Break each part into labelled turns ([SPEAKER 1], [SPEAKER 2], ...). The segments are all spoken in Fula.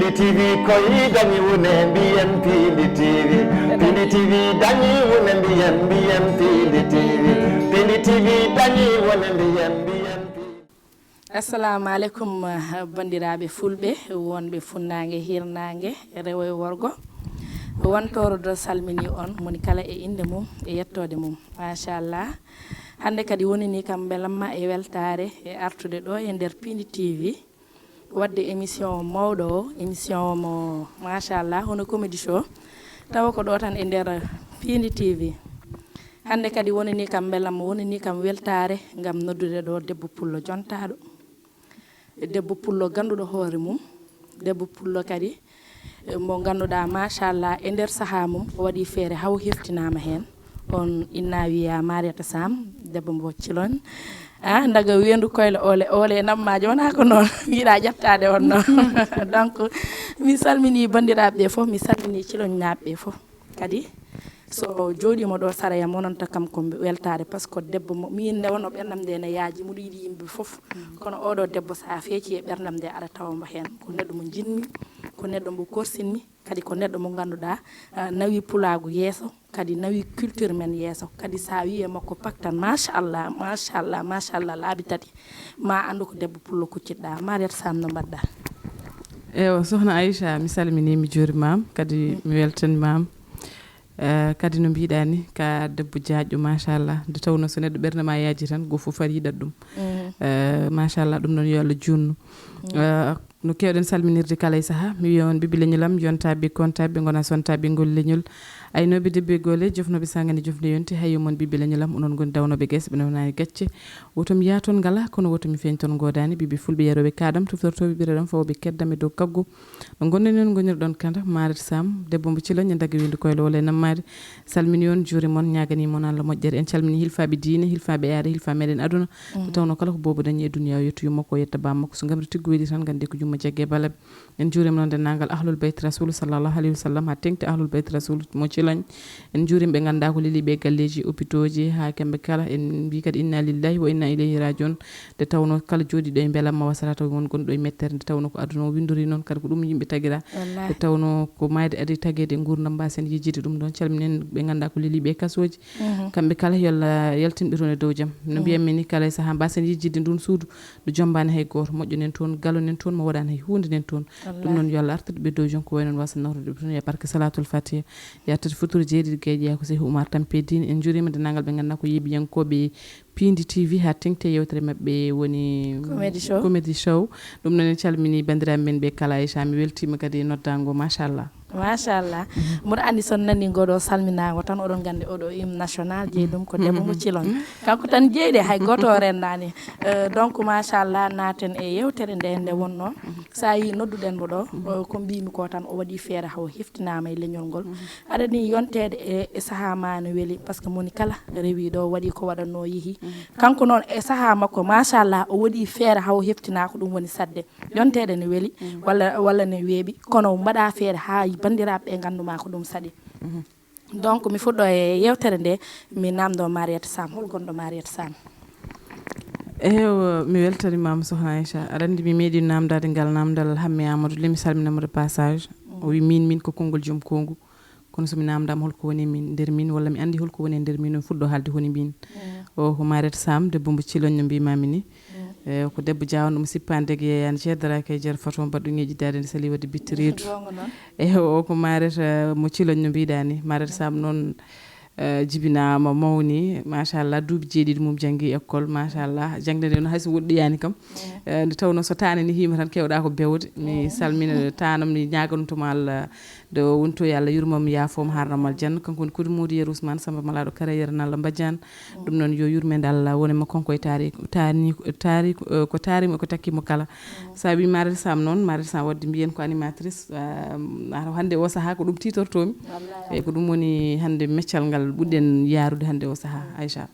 [SPEAKER 1] Pindi TV koyi dañi wone mbiyen Pindi TV. Pindi TV dañi wone mbiyen Pindi TV. Pindi TV dañi wone mbiyen
[SPEAKER 2] Assalamu alaikum bandiraɓe fulɓe wonɓe funnague hirnague rewo e worgo wontoro do salmini on moni kala e inde mum e yettode mum machallah hande kadi woni ni kam belamma e weltare e artude ɗo e nder Pindi TV wadde émission mawɗo o émission mo machallah hono comédie show tawa ko ɗo tan e nder Pindi TV hande kadi woni ni kam belamma woni ni kam weltare gam noddude ɗo debbo pullo jontaɗo debbo pullo ganduɗo hoore mum debbo pullo kadi mo ganduɗa machallah e nder saaha mum o waɗi feere haw heftinama hen on inna wiya Mariétou Sam debbo mo Thilogne daga wendu koyle ole nammaji wona ko noon yiiɗa ƴettade on noon donc mi salmini bandiraɓe foof mi salmini Thilogne naɓe foof kadi so joɗimo ɗo saraya mononta kam ko weltare par ce que debbo min nde wonno ɓerdam nde ne yaaji muɗo yiɗi yimɓe foof kono oɗo debbo sa feeci e ɓerdam nde aɗa tawamo hen ko neɗɗo mo jinmi ko neɗɗo mo korsinmi kadi ko neɗɗo mo ganduɗa nawi pulagu yeeso kadi nawi culture men yeeso kadi sa wi e makko paktan machallah machallah machallah laabi tati ma andu ko debbo pullo kucciɗɗa Mariétou Sam no mbaɗɗa
[SPEAKER 3] ewa sohna Aïcha mi salmini mi juurimam kadi mi weltanimam kadi no mbiɗa ni ka debbo jaƴƴo machallah nde tawno so neɗɗo ɓerde ma yaaji tan go fof ari yiɗat ɗum machallah ɗum ɗon yo Allah junnu no kewɗen salminirde kala e saaha mi wiya on Bibi leñolam yontaɓe kontaɓe gona sontaɓe ngol leñol aynoɓe debbe gole jofnoɓe sangane jofde yonti hayyo mon Bibi leñolam onon goni dawnoɓe guese ɓe nonani gacce wotomi yaton ngala kono wotomi feeñ toon godani Bibi fulɓe yaroɓe kadam toftortoɓe ɓireɗam fawoɓe keddam e dow kaggu no gonɗen en gonirɗon kanta Mariétou Sam debbo mo Thilogne daga windu koyle wole nammade salmini on juuri moon ñaganimon Allah moƴƴere en calmini hilfaɓe diine hilfaɓe aada hilfa meɗen aduna so tawno kala ko bobo dañi e duniya yettoyo makko yetta bammakko so gamri tiggo weɗi tan gandi ko jumma jaggue balaɓe en juurima noon dennagal ahlul bayt rasoul sallallahu alayhi wa sallam ha tengti ahlul bayt rasoul mo Thilogne en juurima ɓe ganduɗa ko liiliɓe galleji hôpitaux ji ha kamɓe kala en mbi kadi inna lillahi wa inna ilayhi rajiun nde tawno kala jooɗiɗo e beelamma wasata taw won gonɗo e mettere nde tawno ko aduna o windori noon kadi ko ɗum yimɓe taguira nde tawno ko mayde adi taguede gurdam mbasen yejjide ɗum ɗon calminen ɓe ganduɗa ko liiliɓe kasoji kamɓe kala yo Allah yaltinɓe toon e dow jaam no mbiyatmi ni kala e saaha mbasen yejjidde ndun suudu ndu jombani hay goto moƴƴonen toon galonen toon mo waɗani hay hunde nen toon ɗum noon yo Allah artude ɓe dow joom ko waynon wasa nawrude toon ya barke salatul fatiha yattude futuro jeeɗiɗi gueƴƴiya ko sehi Oumar Tampedine en juurima dennagal ɓe ganduɗa ko yeeɓiyankoɓe Pindi TV ha tengte yewtere mabɓe woni comédie show ɗum noon en calmini bandiraɓe men ɓe kala Aïcha mi weltima kadi e noddago machallah
[SPEAKER 2] machallah mboɗo andi son nani goɗo salminago tan oɗon gandi oɗo hymne national jeeyi ɗum ko debbo mo Thilogne kanko tan jeeyɗe hay goto rendani donc machallah naten e yewtere nde wonno sa yi nodduɗen mo ɗo ko mbimi ko tan o waɗi feere haw heftinama e leñol ngol aɗa ni yontede e saaha ma no weeli par ce que moni kala rewi ɗo waɗi ko waɗanno yeehi kanko noon e saaha makko machallah o waɗi feere haw heftina ko ɗum woni sadde yontede ne weeli walla ne weeɓi kono mbaɗa feere ha bandiraɓe ɓe ganduma ko ɗum saɗi donc mi fuɗɗo e yewtere nde mi namdo Mariétou Sam hol gonɗo Mariétou Sam
[SPEAKER 3] eyo mi weltanimama sohna Aïcha aɗa andi mi meeɗi namdade ngal namdal Hammi Amadou le mi salminamo de passage o wi min ko konngol joom kongu kono somi namdama holko woni min nder min walla mi andi holko woni nder min on fuɗɗo haalde honi min o ko Mariétou Sam debbo mo Thilogne no mbimami ni ko debbo jawno ɗum sippandege yeyani ceerdaraki e jeer faton baɗɗuŋeji dade nde sali wadde bitti reedu o ko Mariétou mo Thilogne no mbiɗa ni Mariétou Sam noon jibinama mawni machallah duuɓi jeeɗiɗi mum janggui école machallah jangde nde no hayso woɗɗoyani kam nde tawno so tane ni hima tan kewɗa ko bewde mi salmina tanam mi ñaganotoma Allah do wonto yo Allah yurmam yaafoma harnam aljanna kanko woni Kodou Modou Yero Ousmane Samba malaɗo carriére nalla Badiane ɗum noon yo yurmede Allah wonema konko e taari ko taarimo ko takkimo kala sa wi Mariétou Sam noon Mariétou Sam wadde mbiyen ko animatrice hande o saaha ko ɗum titortomi e ko ɗum woni hande meccal ngal ɓuɗɗen yarude hande o saaha Aïcha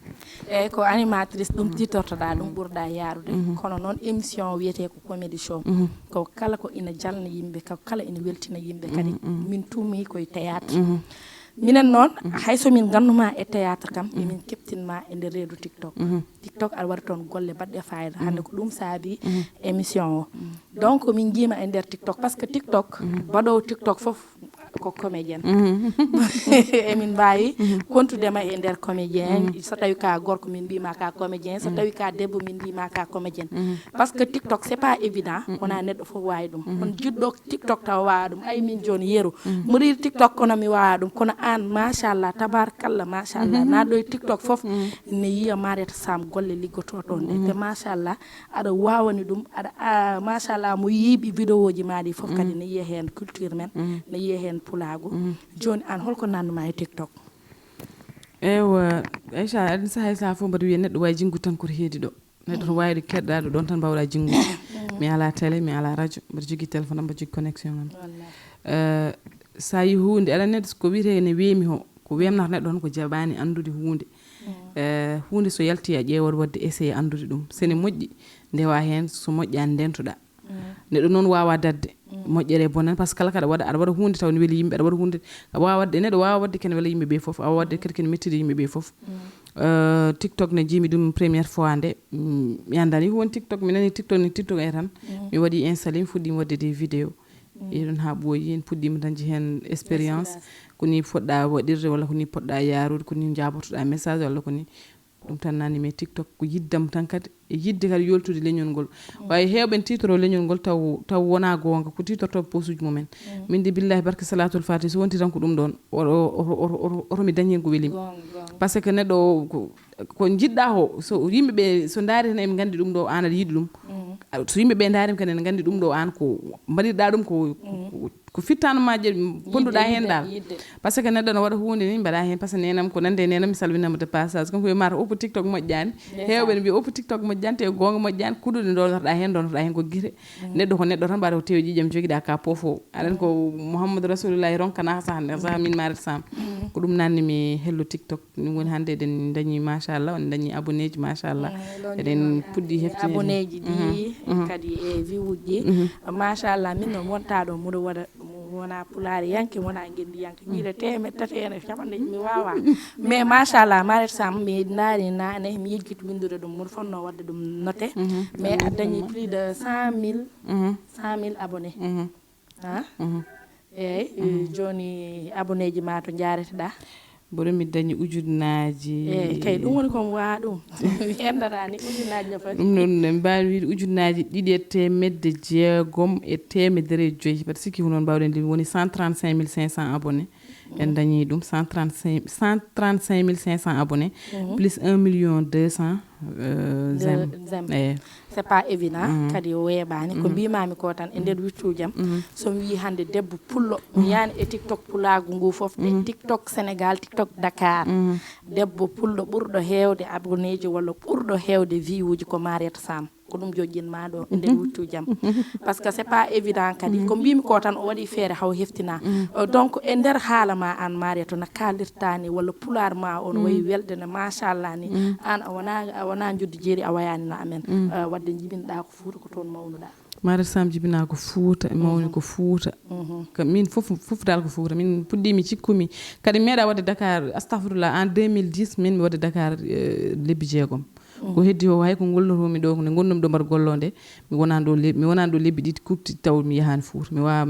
[SPEAKER 2] eyyi ko animatrice ɗum titortoɗa ɗum ɓurɗa yarude kono noon émission wiyete ko comédie show ko kala ko ina jalna yimɓe ko kala ina weltina yimɓe kadi min tumi koye théâtre minen noon hayso min ganduma e théâtre kam emin keptinma e nder reedu TikTok TikTok aɗa waɗa toon golle baɗɗe fayida hande ko ɗum saabi émission o donc min jiima e nder TikTok par ce que TikTok baɗowo TikTok fof ko comédien emin mbawi kontudema e nder comédien so tawi ka gorko min mbima ka comédien so tawi ka debbo min mbima ka comédien parce que TikTok c'est pas évident wona neɗɗo fof wawi ɗum on jiɗɗo TikTok taw wawa ɗum ay min joni yeeru mbiɗa TikTok kono mi wawa ɗum kono an machallah tabarakallah machallah naɗo e TikTok fof ne yiya Mariétou Sam golle liggoto toon ɗe te machallah aɗa wawani ɗum aɗa machallah mo yiiɓi vidéo ji maɗi fof kadi ne yiya hen culture men ne yiya hen pulago joni an holko nanduma e TikTok
[SPEAKER 3] ewa Aisha aɗa sahay sa fof mbaɗa wiya neɗɗo wawi jinggu tan koto heedi ɗo neɗɗo to wayde keɗɗaɗo ɗon tan mbawɗa jinggude mi ala télé mi ala radio mbaɗa jogui téléphone am mbaɗa jogui connexion am sa yi hunde aɗa neɗɗo ko wiyete ne weemi ho ko wemnata neɗɗo tan ko jaɓani andude hunde hunde so yalti a ƴeewat wadde essayé andude ɗum sene moƴƴi ndewa hen so moƴƴani ndentoɗa neɗɗo noon wawa dadde moƴƴere bonan par ce que kala kaɗa waɗa aɗa waɗa hunde taw ne weeli yimɓe aɗa waɗa hunde wawa wadde neɗɗo wawa wadde kene weela yimɓeɓe foof awa wadde kadi kene mettide yimɓeɓe foof TikTok ne jiimi ɗum premiére fois nde mi andani won TikTok mi nani TikTok e tan mi waɗi installé mi fuɗɗima wadde des vidéo e ɗon ha ɓooyi en puɗɗima dañde hen expérience koni poɗɗa waɗirde walla koni poɗɗa yarude koni jabotoɗa message walla koni ɗum tan nani mais TikTok ko yiddam tan kadi e yidde kadi yoltude leñol ngol wawi hewɓe titoro leñol ngol taw wona gonga ko titorto posuji mumen min de billahi barke salatul fati so wonti tan ko ɗum ɗon oto mi dañi hen ko welimi par ce que neɗɗo ko jiɗɗa ho so yimɓeɓe so daari tan eɓe gandi ɗum ɗo an aɗa yiiɗi ɗum so yimɓeɓe daarima kadi ne gandi ɗum ɗo an ko mbaɗirɗa ɗum ko fittanomaje ponduɗa hen dal par ce que neɗɗo no waɗa hunde ni mbaɗa hen par ce que nenam ko nande nenam mi salminama de passage kanko wimata oppo TikTok moƴƴani hewɓe ne mbiya oppo TikTok moƴƴani te gonga moƴƴani kuɗuɗe donorɗa hen ko guite neɗɗo ko neɗɗo tan mbaɗa ko tewi ƴiƴam joguiɗa ka poofo aɗan ko Mouhamadou Rasulullahi ronkana saha min Mariétou Sam ko ɗum nanni mi hello TikTok ɗum woni hande eɗen dañi machallah on dañi abonné ji machallah eɗen puɗɗi heftinede
[SPEAKER 2] abonné ji ɗi kadi e view uji machallah min noon wonta ɗo muɗo waɗa wona pulaari yanke wona gendi yanke wiide temed tati ene caɓanɗe mi wawa mais machallah Mariétou Sam mi daari nane mi yejjiti windude ɗum muɗo fonno wadde ɗum noté mais a dañi plus de 100 000 abonnés eyyi joni abonné ji ma to jareteɗa
[SPEAKER 3] boɗo mi dañi ujunnaji
[SPEAKER 2] eyyi kay ɗum woni komi wawa ɗum hendata ni ujunnaji no fati
[SPEAKER 3] ɗum noon mi mbawi wiide ujunnaji 250 mbaɗa sikki ko noon mbawɗen ndi woni 135 500 abonnés en dañi ɗum 135 500 abonnés plus 1 million 200 zem
[SPEAKER 2] c'est pas évident kadi weeɓani ko mbimami ko tan e nder wiccujam somi wi hande debbo pullo mi yani e TikTok pulagu ngu foof e TikTok Sénégal TikTok Dakar debbo pulɗo ɓurɗo hewde abonné ji walla ɓurɗo hewde view uji ko Mariétou Sam ko ɗum joƴƴinma ɗo nder wiccujam par ce que c'est pas évident kadi ko mbimi ko tan o waɗi feere haw heftina donc e nder haala ma an Mariétou no kallirta ni walla pular ma on wayi welde ne machallah ni an a wona juddu jeeri a wayani no amen wadde jibinɗa ko Fouta ko toon mawnuɗa
[SPEAKER 3] Mariétou Sam jibina ko Fouta mawni ko Fouta min fof dal ko Fouta min puɗɗimi cikkumi kadi meeɗa wadde Dakar astahfirullah en 2010 min mi wadde Dakar lebbi jeegom ko heddi o hay ko gollotomi ɗo nde gonnomi ɗo mbaɗa gollode mi wonani ɗo lebbi ɗiɗi kupti taw mi yahani Fouta mi wawa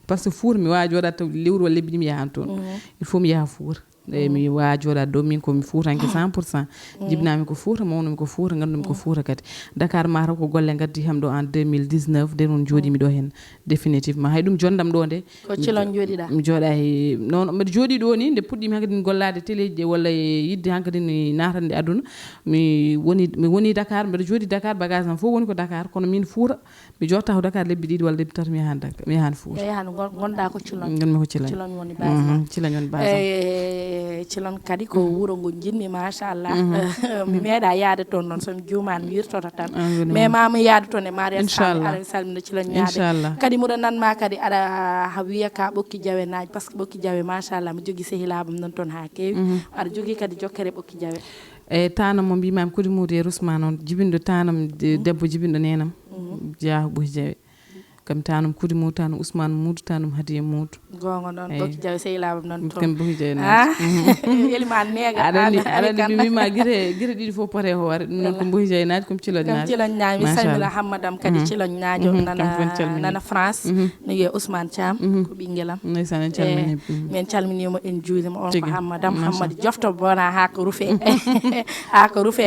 [SPEAKER 3] par ce que Fouta mi wawa joɗade taw lewru walla lebbi ɗi mi yahani toon il faut mi yaha Fouta eyi mi wawa joɗade ɗo min komi Foutanke 100% jibinami ko Fouta mawnumi ko Fouta gandumi ko Fouta kadi Dakar mataw ko golle gaddi ham ɗo en 2019 nde noon joɗimi ɗo hen définitivement hay ɗum jondam ɗo nde
[SPEAKER 2] ko cilon joɗiɗa
[SPEAKER 3] mi jooɗa e noon mbiɗa jooɗi ɗo ni nde puɗɗimi hankkadi gollade télé ji walla yidde hankkadi ni natande aduna mi woni Dakar mbiɗa jooɗi Dakar bagage am fof woni ko Dakar kono min Fouta mi jotta ko Dakar lebbi ɗiɗi walla lebbi tati mi yahani Fouta
[SPEAKER 2] yahani gonɗa ko cilon
[SPEAKER 3] gonmi ko cilon
[SPEAKER 2] woni base
[SPEAKER 3] cilon woni base
[SPEAKER 2] cilon kadi ko wuro ngo jinmi machallah mi meeɗa yaade toon noon somi juumani mi wirtoto tan mais mami yaade toon e Mariétou Sam aɗa salmina cilon ñaade kadi muɗo nanma kadi aɗa wiya ka ɓokki jawe naji par ce que ɓokki jawe machallah mi jogui sehilabam non toon ha kewi aɗa jogui kadi jokkere ɓokki jawe
[SPEAKER 3] e tanam mo mbimami kodi muudi e Rousmane on jibinɗo tanam debbo jibinɗo nenam jeeya ɓokki jawe kam tanum Kudi Moudou tanum Ousmane Moudou tanum Hadiya Moudou
[SPEAKER 2] gonga non Boki Jaw sey labam non to
[SPEAKER 3] kam Boki Jaw na
[SPEAKER 2] Eliman nega
[SPEAKER 3] aɗa mi wima guire ɗiɗi fof pote hoore ɗum noon ko Boki Jaw naati comme ciloñ naati
[SPEAKER 2] ciloñ naati mi salmina Hammadam kadi ciloñ naajo nana France no wiye Ousmane Thiam ko ɓinguelam
[SPEAKER 3] ndeysan en calmini
[SPEAKER 2] min calminimo en juurima on ko Hammadam Hammadi jofto bona ha ko rufe ha ko rufe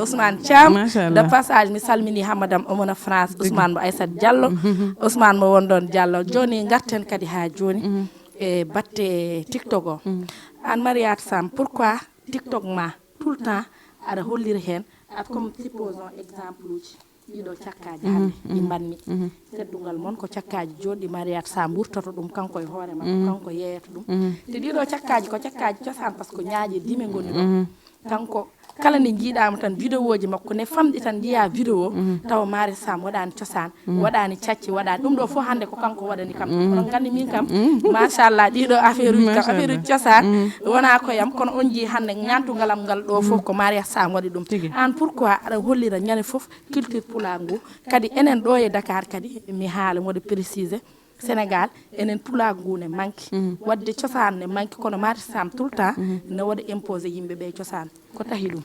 [SPEAKER 2] Ousmane Thiam de passage mi salmini Hammadam omona France Ousmane mo Aissat Diallo Ousmane mo wondon Diallo joni garten kadi ha joni e batte TikTok o an Mariat Sam pourquoi TikTok ma tout le temps aɗa hollira hen comme supposons exemple uji ɗiɗo cakkaji hande ɗi mbanmi teddugal moon ko cakkaji joɗɗi Mariat Sam wurtoto ɗum kanko e hoore makko kanko yeeyata ɗum te ɗiɗo cakkaji ko cakkaji cosaan par ce que ñaaji dime goni ɗo kanko kala nde jiiɗama tan vidéo ji makko ne famɗi tan jiya vidéo tawa Mariat Sam waɗani cosaan waɗani cacci waɗani ɗum ɗo fof hande ko kanko waɗani kam onon gandi min kam machallah ɗiɗo affaire uji kam affaire uji cosaan wona koyam kono on jii hande ñantugalam ngal ɗo fof ko Mariat Sam waɗi ɗum an pourquoi aɗa hollira ñande fof culture pulaar ngu kadi enen ɗo e Dakar kadi mi haala moɗe précisé Sénégal enen pulaar ngu ne manque wadde cosaan ne manque kono Mariat Sam tout le temps ne waɗa imposé yimɓeɓe cosaan ko tahi ɗum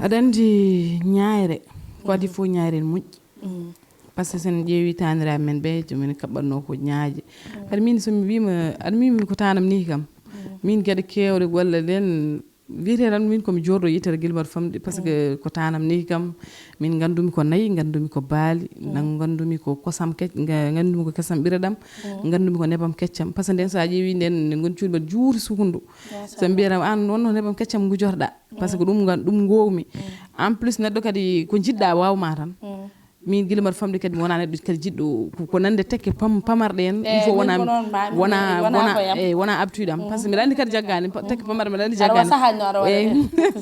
[SPEAKER 3] aɗa andi ñaayre ko adi fof ñaayre ne moƴƴi par ce que sen ƴeewi taniraɓe men ɓe jomin kaɓɓatno ko ñaaje kadi min somi wima aɗa mimi ko tanam ni kam min gueɗe kewɗe golle ɗen wiyete tan min komi jorɗo yittere guilbaɗo famɗi par ce que ko tanam ni kam min gandumi ko nayyi gandumi ko baali gandumi ko kosam gandumi ko kesam ɓiraɗam gandumi ko nebam keccam par ce que nden sa ƴeewi nden nde goni cuuɗi mbaɗa juuri sukundu so mbiyatama an wonno nebam keccam gujorɗa par ce que ɗum gowmi en plus neɗɗo kadi ko jiɗɗa wawma tan min guila mbaɗa famɗi kadi mi wona neɗɗo kadi jiɗɗo ko nande tekke pamarɗe en il faut wona habitude am par ce que mbiɗa andi kadi jaggani tekke pamarɗe mbiɗa andi jaggani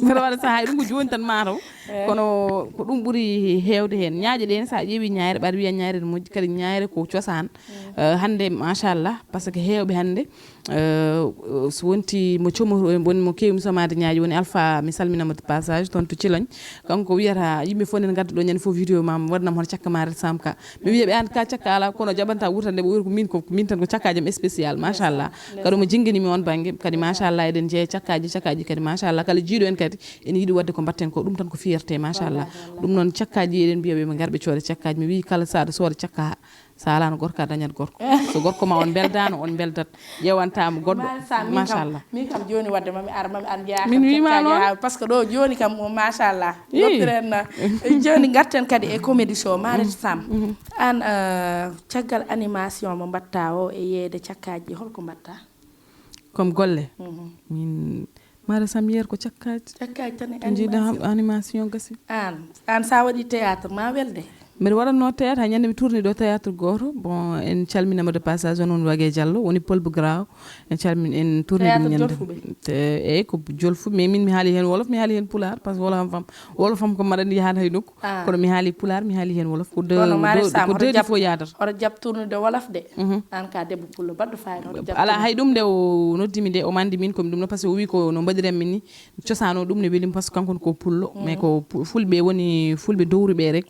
[SPEAKER 3] mbiɗa waɗa saaha ɗum ko joni tan mataw kono ko ɗum ɓuuri hewde hen ñaaƴe ɗen sa ƴeewi ñaayre ɓaɗa wiya ñaayre ne moƴƴi kadi ñaayre ko cosaan hande machallah par ce que hewɓe hande so wonti mo mo kewi somade ñaaƴe woni Alpha mi salminamo de passage toon to Ciloñ kanko wiyata yimɓe fof nen gadda ɗo ñande fof vidéo ma waɗanam hono cakka Mariat Sam ka mi wiyaɓe an ka cakka ala kono jaɓanta wurtande ɓe ɓuri ko min tan ko cakkajam spécial machallah kadi mo jingganimi on banggue kadi machallah eɗen jeeya cakkaji kadi machallah kala jiiɗo en kadi ene yiiɗi wadde ko mbatten ko ɗum tan ko fierté machallah ɗum noon cakkaji eɗen mbiyaɓe ɓe garɓe coode cakkaji mi wi kala saɗa sooda cakka sa alano gorko a dañat gorko so gorko ma on beldano on beldat ƴewantama goɗɗo machallah
[SPEAKER 2] min kam joni wadde mami ara jeeya
[SPEAKER 3] min wima noon
[SPEAKER 2] par ce que ɗo joni kam machallah doppiren joni garten kadi e comédie show Mariat Sam an caggal animation mo mbatta o e yeede cakkaji holko mbatta
[SPEAKER 3] comme golle min Mariat Sam yeer ko cakkaji
[SPEAKER 2] tan
[SPEAKER 3] jiiɗa animation gasi
[SPEAKER 2] an sa waɗi théâtre ma welde
[SPEAKER 3] mbeɗa waɗanno théâtre ha ñande mi tourni ɗo théâtre goto bon en calminama de passage on Wague Diallo woni Polbu Graw en calmini en tourni ɗum ñande eyyi ko jolfuɓe mais min mi haali hen wolof mi haali hen pulaar par ce que wolofam ko mbaɗa andi yaade hay nokku kono mi haali pulaar mi haali hen wolof ko deux fo yadata
[SPEAKER 2] oto jaab tournude wolof de an ka debbo pullo baɗɗo fayno
[SPEAKER 3] ala hay ɗum nde o noddimi nde o mandi min komi ɗum no par ce que o wi ko no mbaɗiren min ni cosaan o ɗum ne welimi par ce que kankone ko pullo mais ko fulɓe woni fulɓe dowruɓe rek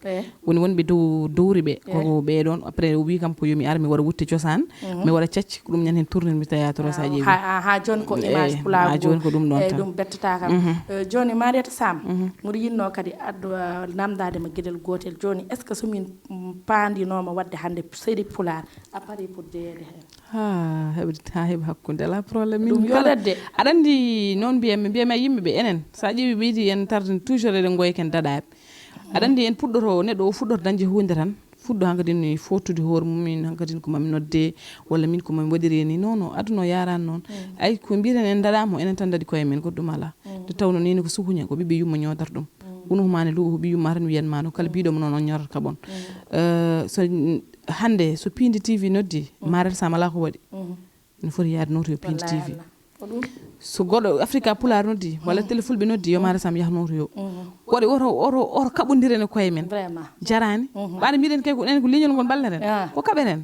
[SPEAKER 3] woni ɓe dowri ɓe ko ɓeɗon après o wi kam ko yomi ara mi waɗa wutte cosaan mi waɗa cacci ko ɗum ñanden tournirmi théâtre o sa ƴeewi
[SPEAKER 2] ha joni ko image pulaar
[SPEAKER 3] ha joni ko ɗum ɗon tan
[SPEAKER 2] ɗum bettata kam joni Mariat Sam mbiɗa yinno kadi addu namdadema gueɗel gotel joni est ce que somin pandinoma wadde hande série pulaar a paari pour jeeyede hen
[SPEAKER 3] ha heeɓa hakkude ala probléme
[SPEAKER 2] ɗum yoɗatde
[SPEAKER 3] aɗa andi noon mbiyami yimɓeɓe enen sa ƴeewi ɓeydi en tarde toujours eɗen goyken daɗaɓe aɗa andi en puɗɗoto neɗɗo o fuɗɗoto dañde hunde tan fuɗɗo hankkadine fottude hoore mum min hankkadine ko mami nodde walla min ko mami waɗiri ni non aduna yarani noon ay ko mbiten en daɗamo enen tan daɗi koye men goɗɗum ala nde tawno nini ko sukuña ko ɓiɓɓe yumma ñodata ɗum wono humane luuɓe ko ɓi yumma tan wiyanma no kala biɗomo noon on ñorata ka bon so hande so Pinde TV noddi Mariat Sam ala ko waɗi ne foti yaade noto yo Pinde TV so goɗɗo Africa Pulaar noddi walla télé fulɓe noddi yo Mariat Sam yahnoto yo woɗe oto kaɓodiren e koye men jarani ɓaɗa mbiɗen kay ko ɗen ko leñol ngol balleren ko kaɓeren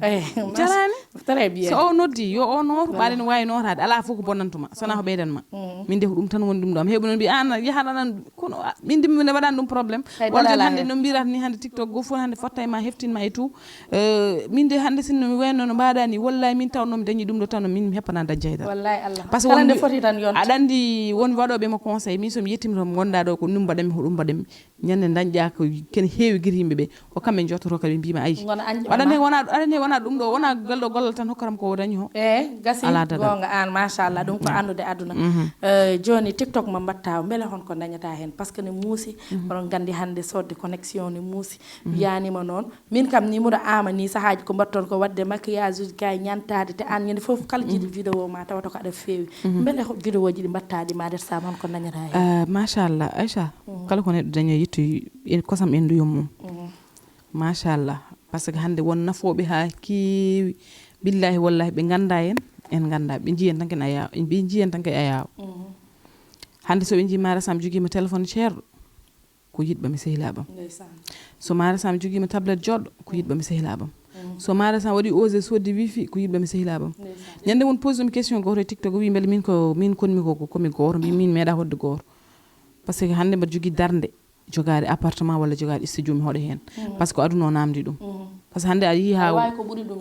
[SPEAKER 3] jarani
[SPEAKER 2] très bien
[SPEAKER 3] so o noddi yo o noto ɓaade no wawi notade ala fof ko bonnantuma sona ko ɓeydanma min de ko ɗum tan woni ɗum ɗo am heeɓi noon mbi an yahaɗanan kono min de mine waɗani ɗum probléme wala joni hannde no mbirata ni hannde TikTok go fof hannde fotta e ma heftinma e tout min de hannde sinno mi wayno no mbaɗa ni wallahi min taw nomi dañi ɗum ɗo tan min mi heppana dañde haydara
[SPEAKER 2] wallahi Allah
[SPEAKER 3] par ce que wonde foti tan yon aɗa andi won waɗoɓe mo conseil min somi yettimi to gonɗa ɗo ko ɗum mbaɗanmi ko ɗum mbaɗanmi ñande dañƴa ko ken heewi guiri yimɓeɓe ko kamɓe jottoto kadi mbima ayi aɗane wona ɗum ɗo wona galɗo gollal tan hokkatam ko dañi ho
[SPEAKER 2] gasi gonga an machallah ɗum ko andude aduna joni TikTok mo mbatta beele hon ko dañata hen par ce que ne muusi oɗon gandi hande sodde connexion ne muusi wiyanima noon min kam ni muɗo ama ni sahaji ko mbatton ko wadde maquillage uji kay ñantade te an ñande foof kala jiiɗi vidéo ma tawata ko aɗa feewi beele vidéo ji ɗi mbattaɗi ma nder sam hon ko dañata hen
[SPEAKER 3] machallah Aïcha kala ko neɗɗo daño yetto kosam enduyom mum machallah par ce que hande won nafoɓe ha keewi billahi wallahi ɓe ganda en ganda ɓe jiyen tan ken a yaw ɓe jiyen tan kay a yaw hande so ɓe jii Mara Sam joguima téléphone ceerɗo ko yiɗɓami sehilaɓam so Mara Sam joguima tablette joɗɗo ko yiɗɓami sehilaɓam so Mara Sam waɗi osé sodde wifi ko yiɗɓami sehilaɓam ñande won pose ɗum question goto e TikTok wi beele min konmi ko komi goto min meeɗa hodde goto par ce que hande mbaɗa jogui darde jogade appartement walla jogade studio mi hoɗo hen par ce que aduna o namdi ɗum par ce que hande a yi ha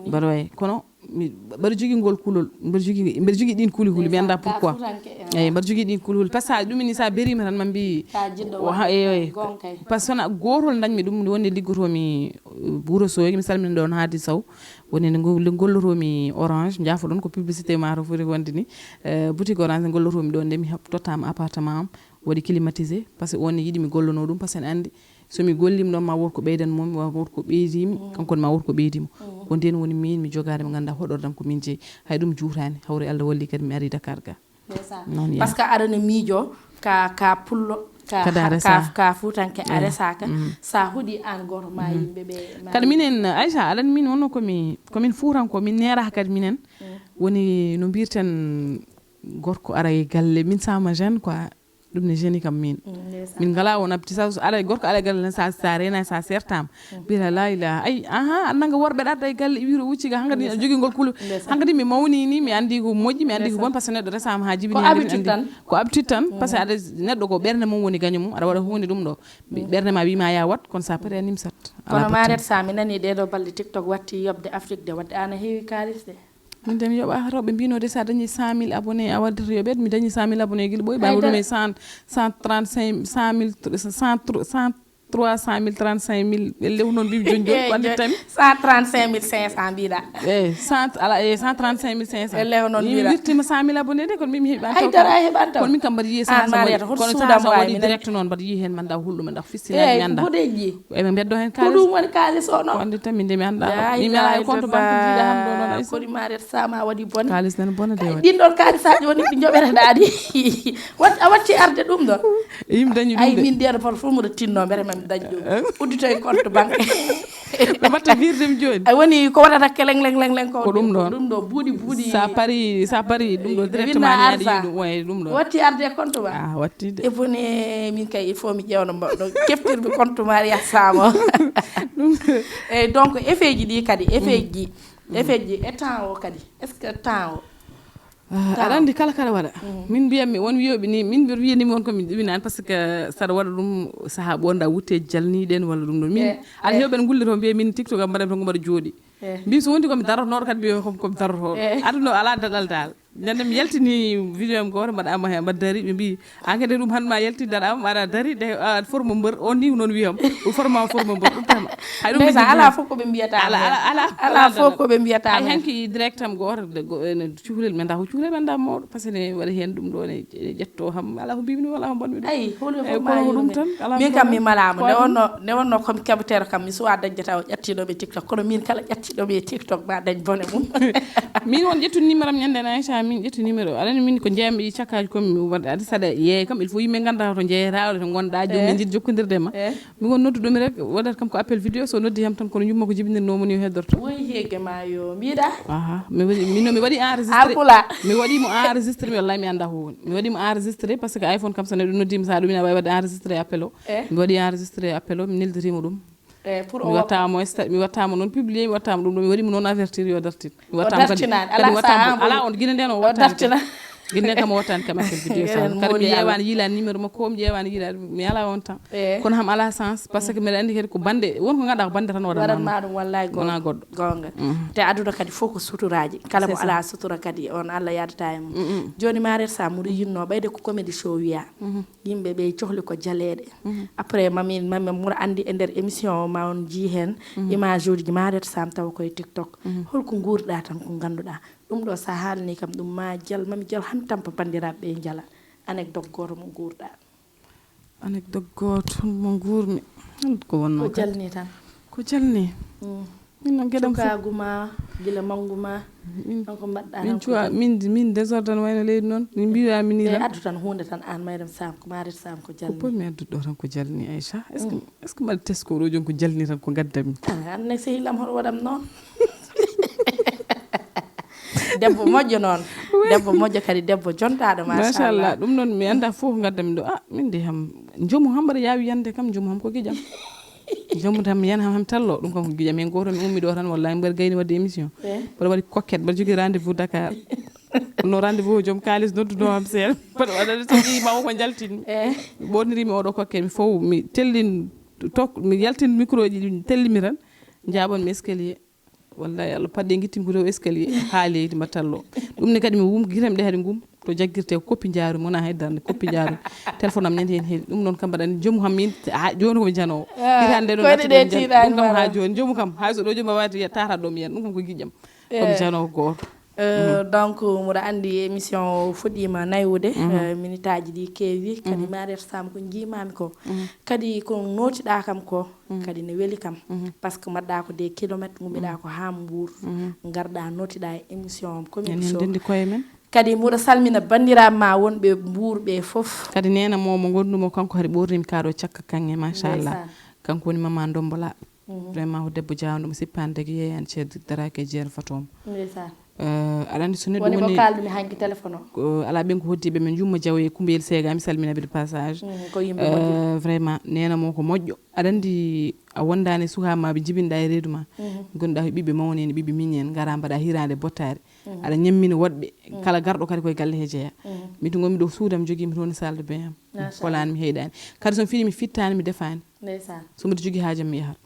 [SPEAKER 3] mbaɗa way kono mbaɗa jogui ngol kulol mbaɗa jogui ɗin kuuli mi anda pourquoi eyyi mbaɗa jogui ɗin kuuli par ce que ɗumini sa berima tan ma mbi par ce que sona gotol dañmi ɗum wonde liggotomi Buuro Sogi mi salmini ɗon Hadi Sow woni nde gollotomi Orange jafo ɗon ko publicité ma to foti wonde ni boutique Orange nde gollotomi ɗon nde mi tottama appartement am waɗi climatisé par ce que on yiɗi mi gollono ɗum par ce que en andi somi gollima ɗon ma wonko ɓeydanmomi ma wonko ɓeydimi kankone ma wonko ɓeydimo on nden woni min mi jogade mo ganduɗa hoɗordam ko min jeeyi hay ɗum juutani hawre Allah walli kadi mi ari Dakar ga
[SPEAKER 2] par ce que aɗana miijo ka pullo ka futanke a resaka sa huuɗi an goto ma yimɓeɓe
[SPEAKER 3] kadi minen Aïcha aɗani min wonno komin fuutanko min neraka kadi minen woni no mbirten gorko ara e galle min sama jeune quoi ɗum ne jeune kam min ngala won abti sa ala gorko ala galle sa rena sa sertama bila la ilaha ay annanga worɓe ɗadda e galle wiro wucciga hankadi jogui ngol kulu hankadi mi mawni ni mi andi ko moƴƴi mi andi ko bon par ce que neɗɗo resama ha jibini ko habitude tan par ce que aɗa neɗɗo ko ɓerde mum woni gaño mum aɗa waɗa hunde ɗum ɗo ɓerde ma wima ya wat kono sa paari a nimsat
[SPEAKER 2] kono Mariétou Sam mi nani ɗeɗo balɗe TikTok watti yobde Afrique de wadde an a heewi kalis de
[SPEAKER 3] min de mi yoɓa rewɓe mbinode sa dañi 100 000 abonnés a waddata yoɓede mi dañi 100 000 abonnés guila ɓoyi ɓawa ɗum e 135 100 000 300 000 35 000 ɓe lew noon mbimi joni joni ɓandi tami
[SPEAKER 2] 135 500 mbiɗa
[SPEAKER 3] eyi 135 500
[SPEAKER 2] lew noon
[SPEAKER 3] mi wirtima 100 000 abonnés de kono mimi heeɓani
[SPEAKER 2] haydara a heɓani taw
[SPEAKER 3] kono min kam mbaɗa yiye kono sa waɗi direct noon mbaɗa yiyi hen mbaɗa hulɗum mbaɗa fistinaɗi mi anda eɓe beddo hen kalis
[SPEAKER 2] ko ɗum woni kalis o noon
[SPEAKER 3] andi tan min de mi anda mi ala e compte banque jiiɗa ham ɗo noon
[SPEAKER 2] koɗi Mariétou Sam a waɗi bone
[SPEAKER 3] kalis nana bona de waɗi
[SPEAKER 2] ɗin ɗon kalisaji woni ɗi joɓeteɗaɗi a watti arde ɗum ɗon
[SPEAKER 3] yim dañi ɗum
[SPEAKER 2] ay min ndeɗo pot fof mbiɗa tinno mbete mami dañi ɗum uddito e compte banque
[SPEAKER 3] ɓe mbatta virdemi joni
[SPEAKER 2] a woni ko waɗata keleng
[SPEAKER 3] ko ɗum ɗon
[SPEAKER 2] ɗum ɗo buuɗi
[SPEAKER 3] sa pari ɗum ɗo directement ni aɗa yi ɗum way ɗum ɗo
[SPEAKER 2] watti arde e compte ma
[SPEAKER 3] watti de
[SPEAKER 2] e bone min kay il faut mi ƴewno mbaɗo keftirɓe compte Mariétou Sam o eyyi donc effet ji ɗi kadi effet ji e temps o kadi est ce que temps o
[SPEAKER 3] aɗa andi kala waɗa min mbiyatmi won wiyoɓe ni min mbiɗa wiyanimi won komin ɗuminani par ce que saɗa waɗa ɗum saaha ɓonda wutteji jalniɗen walla ɗum ɗon min aɗa heewɓe ne gullito mbiya min TikTok am mbaɗam to ko mbaɗa jooɗi mbi so wondi komi darotonoɗo kadi mbiya komi darotoɗo aduna ala daɗal dal ñande mi yaltini vidéo am goto mbaɗa ama hen mbaɗa dari ɓe mbi an kadi ɗum hande ma yaltidara am aɗa dari de forme mbeur on ni noon wiyam o forme mbeur ɗum tama hay ɗum
[SPEAKER 2] ala fof koɓe mbiyata ala fof koɓe mbiyata
[SPEAKER 3] hay hanki direct am goto cuhlel mi anda ko cuhlel mi anda mawɗo par ce que ne waɗa hen ɗum ɗo ne ƴetto kam ala ko mbimi wala ko bonmi ɗum
[SPEAKER 2] ayi
[SPEAKER 3] ɗum tan
[SPEAKER 2] min kam mi malama ne wonno komi keɓetero kam mi suwa dañdeta o ƴattinoɓe TikTok kono min kala ƴattiɗoɓe e TikTok ma dañ bone mum
[SPEAKER 3] min won ƴettu numéro am ñande Aïcha min ƴettu numéro aɗani min ko jeeyami cakkaji komi waɗa adi saɗa yeeya kam il faut yimɓe ganda to jeeyata to gonɗa jomum jiɗi jokkodirde ma mi won nodduɗomi rek waɗata kam ko appel vidéo so noddi ham tan kono yumma ko jibinirnomo ni o heddorto
[SPEAKER 2] woyi heege ma yo mbiɗa
[SPEAKER 3] mi waɗi enregistré mi waɗimo enregistré mi wallahi mi anda ko woni mi waɗimo enregistré par ce que iPhone kam so neɗɗo noddima sa ɗumina wawi wadde enregistré appel o mi waɗi enregistré appel o mi neldirima ɗum
[SPEAKER 2] pour
[SPEAKER 3] mi wattama noon publier mi wattama ɗum ɗo mi waɗimo noon avertir yo dartin mi wattama kadi ala on guila nden o wattani guinnen kam o wattani kam affaire vidéo sam kadi mi ƴewani yiilani numéro makko mi ƴewani yiilani mi ala on temps kono ham ala sens par ce que mbiɗa andi kadi ko bande wonko ganduɗa ko bande tan
[SPEAKER 2] waɗatma ɗum wallay
[SPEAKER 3] wona goɗɗo
[SPEAKER 2] gonga te aduna kadi fof ko suturaji kala mo ala sutura kadi on Allah yadata e mum joni Mariétou Sam muɗo yinno ɓayde ko comédie show wiya yimɓe ɓe cohli ko jaleɗe après mami muɗa andi e nder émission ma on jii hen image uji ji Mariétou Sam tawa koye TikTok holko guurɗa tan ko ganduɗa ɗum ɗo sa haalni kam ɗum ma jal mami jal han tampa bandiraɓe ɓe jala anecdote goto mo guurɗa
[SPEAKER 3] anecdote goto mo guurmi ko wonno
[SPEAKER 2] ko jalni tan
[SPEAKER 3] ko jalni min noon gueɗam
[SPEAKER 2] cukaguma gila mangguma ko mbaɗɗa
[SPEAKER 3] min cuwa min désordre tan wayno leydi noon min mbiyami ni tan
[SPEAKER 2] addu tan hunde tan an Mariétou Sam ko Mariétou Sam ko jalni
[SPEAKER 3] ko mi adduɗo tan ko jalni Aïcha est ce que mbaɗa tesko ɗo joni ko jalni tan ko gaddami
[SPEAKER 2] anne sehilam hoɗo waɗam noon debbo moƴƴo noon debbo moƴƴo kadi debbo jontaɗo
[SPEAKER 3] machallah ɗum noon mi anda fof ko gaddami ɗo min de ham jomum ham mbaɗa yawi yande kam jomum ham ko guiƴam jomum tam mi yan ham tallo ɗum kam ko guiƴam hen goto mi ummi ɗo tan wallahi mbaɗa gayni wadde émission mbaɗa waɗi coquette mbaɗa jogui rendez vous Dakar no rendez vous joom kalis nodduno am seeɗa mbaɗa waɗa so ƴiima o ko jaltinmi mi ɓornirimi oɗo coquette mi fof mi tellin mi yaltin micro ji ɗi tellimi tan jaɓonmi escalier wallahi Allah paɗɗe guittimi ko rew escalier ha leydi mbattallo ɗum ne kadi mi wum guitam ɗe hade gum to jagguirte ko koppi jaarumi wona haydarde koppi jaarumi téléphone am ñande hen heeɗi ɗum noon kam mbaɗani joomum ham min joni komi janowo hitande ɗo ɗum kam ha joni joomum kam hay so ɗo joomum wawde tata ɗo mi yen ɗum kam ko guiƴam komi janowo goto
[SPEAKER 2] donc mboɗa andi émission fuɗɗima naywude minute aji ɗi keewi kadi Mariétou Sam ko jimami ko kadi ko notiɗa kam ko kadi ne weeli kam par ce que mbaɗɗa ko des kilomètres gummiɗa ko ha Mbour garɗa notiɗa e émission comédie show
[SPEAKER 3] dendi koye men
[SPEAKER 2] kadi mboɗo salmina bandiraɓe ma wonɓe Mbour ɓe foof
[SPEAKER 3] kadi nena mo gondumo kanko hari ɓornimi kaɗo cakka kange machallah kanko woni Mama Dombola vraiment ko debbo jawɗo mo sippani tagui yeyani ceerno darake jeere fatomo aɗa andi so neɗɗo
[SPEAKER 2] woni ko kalɗumi hanki téléphone
[SPEAKER 3] o ala ɓen ko hoddiɓe men Jumma Diaw e Koumbel Sega mi salminaɓe de passage vraiment nenamo ko moƴƴo aɗa andi a wondani sukamaɓe jibinɗa e reedu ma gonɗa ko ɓiɓɓe mawni en ɓiɓɓe migni en gara mbaɗa hirande bottare aɗa ñammina woɗɓe kala garɗo kadi koye galle he jeeya mito gonmi ɗo suudam joguimi toon salle de bain am kolani mi heeɗani kadi somi fiini mi fittani mi defani so mbiɗa jogui haajam mi yahat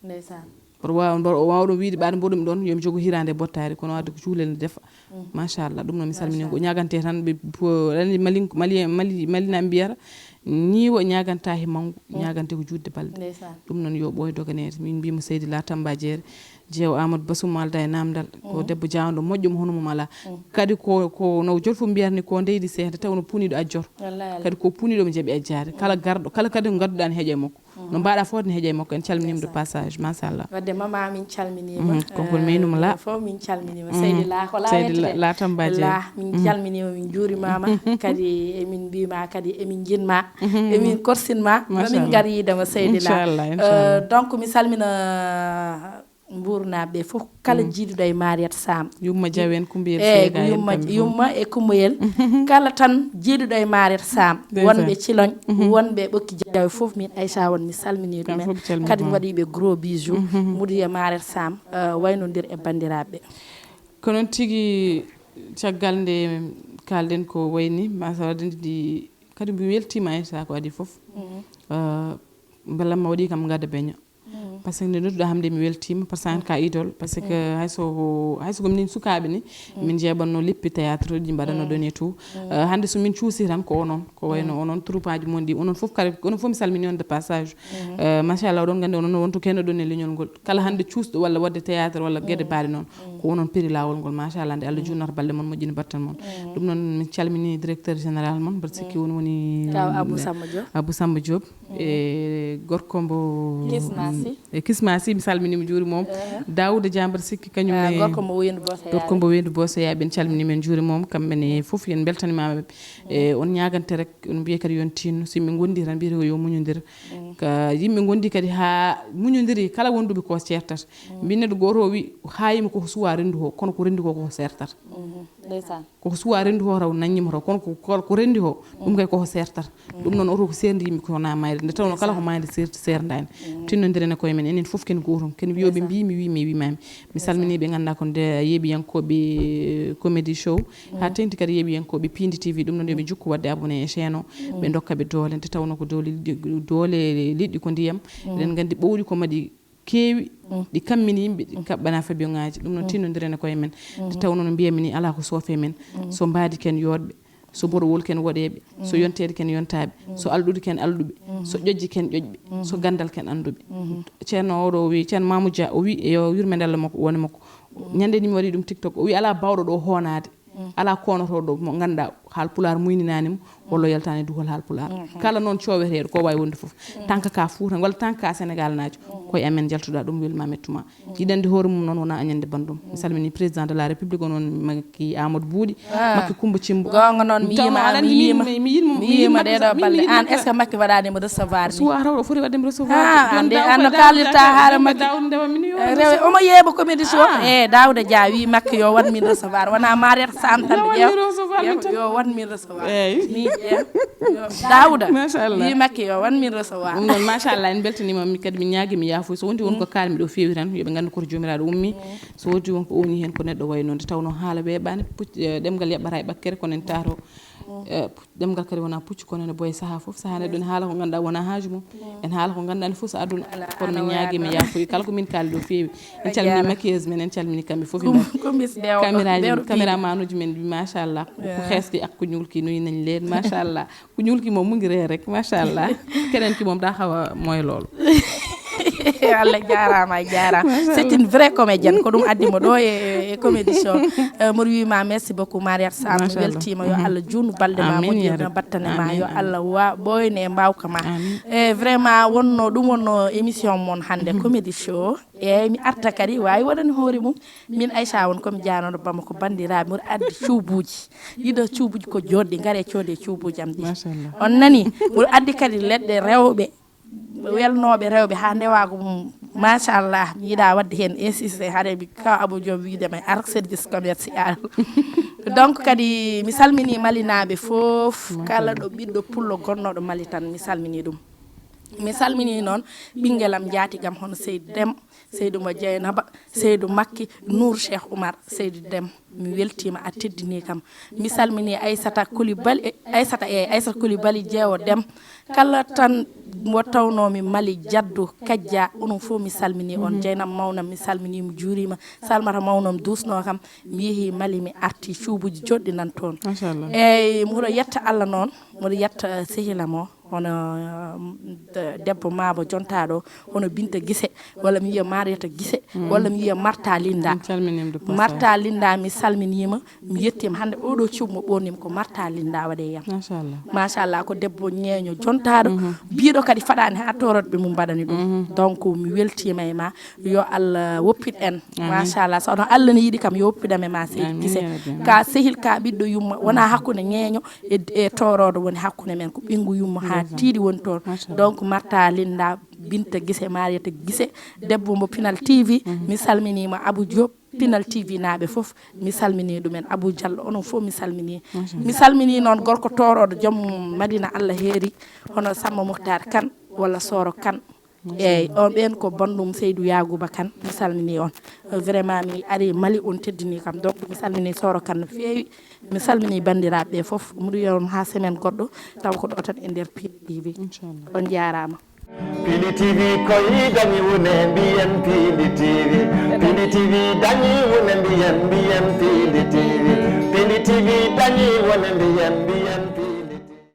[SPEAKER 3] o wawɗo wiide ɓaade mboɗumi ɗon yomi jogo hirande bottari kono wadde ko cuulel ne defa machallah ɗum noon mi salmini ko ñagante tan ɓe ɗanni malinaɓe mbiyata ñiiwo ñaganta he manggu ñagante ko judde balɗe ɗum noon yo ɓooy doganede min mbimo Seydi La Tamba Jeere jeewo Amadou Bassoum alda e namdal ko debbo jawɗo moƴƴo mo hono mum ala kadi ko no jol fof mbiyata ni ko ndeydi sehde taw no puniɗo ajjor kadi ko puniɗo mo jaaɓi ajjade kala garɗo kala kadi ko gadduɗa ne heeƴa e makko no mbaɗa fode ne heeƴa e makko en calminima de passage machallah
[SPEAKER 2] wadde mama min calminima
[SPEAKER 3] konko meynuma la
[SPEAKER 2] fof min calminima Seydi La ko
[SPEAKER 3] Seydi La Tamba Jeere
[SPEAKER 2] la min calminima min juurimama kadi emin mbima kadi emin jinma emin korsinma min gariyidema Seydi La donc mi salmina Mbour naɓe fof kala jiiduɗo e Mariétou Sam
[SPEAKER 3] Yumma Diaw en Koumbel Sega
[SPEAKER 2] Yumma e Koumbel kala tan jiiduɗo e Mariétou Sam wonɓe Ciloñ wonɓe Ɓokki Diaw fof min Aïcha won mi salmini ɗumen kadi mi waɗiɓe gros bisou muɗi e Mariétou Sam waynodir e bandiraɓe
[SPEAKER 3] ko noon tigui caggal nde kalden ko wayni masa waɗandi kadi mi weltima Aïcha ko adi foof beelamma waɗi kam gadda beño par ce que nde nodduɗa hamde mi weltima par ce que ka idole par ce que hayso komin sukaɓe ni min jeeɓanno leppi théâtre ji mbaɗanno donné tout hande somin cuusi tan ko onon ko wayno onon troupe aji mon ɗi onon foof kadi onon foof mi salmini on de passage machallah oɗon gandi onon wonto keno ɗon e leñol ngol kala hande cuusɗo walla wadde théâtre walla gueɗe mbaɗe noon ko onon péri lawol ngol machallah nde Allah junnata balɗe moon moƴƴini battan moon ɗum noon min calmini directeur général moon mbaɗa sikki woni Abou Samba Diop e gorko mbo Kismasi mi salmini mi juuri mom Daouda Diambar sikki kañum e
[SPEAKER 2] gorko mbo
[SPEAKER 3] wendu boso ya ben calmini men juuri mom kamɓene fof yen beltanimama e on ñagante rek on mbiye kadi yon tinno so yimɓe gondi tan mbiyete ko yo muñodir ka yimɓe gondi kadi ha muñodiri kala wonduɓe ko certata mbin neɗɗo goto o wi hayima koko suwa rendu ko kono ko rendi ko sertata
[SPEAKER 2] ndeysan
[SPEAKER 3] koko suwa rendu ho raw nanyimo raw kono ko rendi ho ɗum kay koko sertata ɗum noon oto ko serdi yimɓe kona mayde nde tawno kala ko mayde serdani tinnodiren koye men enen fof ken gotum ken wiyoɓe mbimi wimami mi salmini ɓe ganduɗa ko nde yeeɓiyankoɓe comédie show ha tengti kadi yeeɓiyankoɓe Pindi TV ɗum noon yoɓe jukku wadde abonné e chaîne o ɓe dokkaɓe doole nde tawno ko doole liɗɗi ko ndiyam eɗen gandi ɓowɗi ko madi keewi ɗi kammini yimɓe ɗi kaɓɓana fabion ŋaji ɗum noon tinnodiren koye men nde tawno no mbiyami ni ala ko soofe men so mbaadi ken yodɓe so borowol ken woɗeɓe so yontede ken yontaɓe so alɗude ken alɗuɓe so ƴoƴji ken ƴoƴɓe so gandal ken anduɓe ceerno oɗo o wi ceerno Mamoudou Dia o wi yo yurmede Allah makko woni makko ñande ni mi waɗi ɗum TikTok o wi ala bawɗo ɗo honade ala konotoɗo mo ganduɗa haal pular muyninanimo walla yaltani duhol haal pular kala noon coweteɗo ko wawi wonde foof tanka ka Fouta walla tanka ka Sénégal najo koye amen jaltuɗa ɗum welma mettuma jiɗande hoore mum noon wona añande bandum mi salmini président de la république o noon makki Amadou Bouɗi makki Coumba Thimbo
[SPEAKER 2] gonga noon mi yima ɗeɗo balɗe an est ce que makki waɗanimo recevoir ni
[SPEAKER 3] suwa rawɗo foti waddemo recevoir
[SPEAKER 2] ande anno kalirta haala makki rewe omo yeeɓa comédie show Daouda Dia wi makki yo watmin recevoir wona Mariata Sam tan yo watmin recevoir ni Daouda wi makki yo watmin recevoir
[SPEAKER 3] ɗum noon machallah en beltanima mi kadi mi ñaagui mi yaafo so wonti wonko kalmi ɗo feewi tan yoɓe gandu koto jomiraɗo ummi so wonti wonko owni hen ko neɗɗo way noon nde tawno haala weeɓani ɗemgal yaɓɓata e ɓakkere kono en tato ɗemgal kadi wona puccu kono ene boye saaha foof saaha neɗɗo ne haala ko ganduɗa wona haaju mum en haala ko ganduɗa ne foof so aduna kono min ñaagui mi yaafoyi kala ko min kaali ɗo feewi en calmini maquilleuse men en calmini kamɓe foof caméraman uji men machallah ko xeesɗi ak ko ñulki noyi nañ leen machallah ko ñulki moom mu ngi ree rek machallah keneen ki moom daa xaw a mooy loolu
[SPEAKER 2] Allah jarama c'est une vraie comédienne ko ɗum addimo ɗo e comédie show mboɗo wima merci beaucoup Mariata Sam weltima yo Allah juutnu balɗe ma moƴƴirno battane ma yo Allah ɓoyne e mbawka ma e vraiment wonno ɗum wonno émission moon hande comédie show eyyi mi arta kadi wawi waɗani hoore mum min Aïcha won komi janoɗo Bamako bandiraɓe mboɗo addi cuubuji ɗiɗo cuubuji ko joɗɗi gaare coode cuubuji am ɗi on nani mboɗo addi kadi leɗɗe rewɓe welnoɓe rewɓe ha ndewago mum machallah mi yiiɗa wadde hen insisté haade mi kaw Abou Diom widema ar service commercial donc kadi mi salmini malinaɓe foof kala ɗo ɓiɗɗo pullo gonnoɗo Mali tan mi salmini ɗum mi salmini noon ɓinguelam jaatigam hono Seydou Déme Seydou mo Dieynaba Seydou Makki Nour Cheikh Oumar Seydou Déme mi weltima a teddini kam mi salmini Aissata Coulibaly Aissata Coulibaly jeewo Déme kala tan mo tawnomi Mali Jaddu Kadja onon fof mi salmini on Dieynaba mawnam mi salmini mi juurima Salmata mawnam dusno kam mi yeehi Mali mi arti cuubuji joɗɗi nan toon eyyi mboɗo yetta Allah noon mboɗo yetta sehilam o hono debbo Mabo jontaɗo hono Binta Guissé walla mi wiya Mariata Guissé walla mi wiya Marta Linda mi salminima mi yettima hande oɗo cuuɓ mo ɓonnima ko Marta Linda waɗe yam machallah ko debbo ñeeño jontaɗo biɗo kadi faɗani ha toroɗɓe mum mbaɗani ɗum donc mi weltima e ma yo Allah woppit en machallah sono Allah ne yiiɗi kam yo woppidam e ma Seydi Guissé ka sehil ka ɓiɗɗo yumma wona hakkude ñeeño e toroɗo woni hakkude men ko ɓingu yumma ha tiiɗi woni toon donc Marta Linda Binta Guissé Mariata Guissé debbo mo Pinal TV mi salminima Abou Diop Pinal TV naaɓe foof mi salmini ɗumen Abou Diallo onon fof mi salmini noon gorko toroɗo joom Madina Allah heeri hono Samba Mouhtar Kane walla Soro Kane eyyi on ɓen ko bandum Seydou Yagouba Kane mi salmini on vraiment mi ari Mali on teddini kam donc mi salmini Soro Kane no feewi mi salmini bandiraɓe foof mbiɗo yon ha semaine goɗɗo taw ko ɗo tan e nder Pili TV on jarama
[SPEAKER 1] Pili TV koyi dañi wone mbiyen Pili TV Pili TV dañi wone mbiyen Pili TV Pili TV dañi wone mbiyen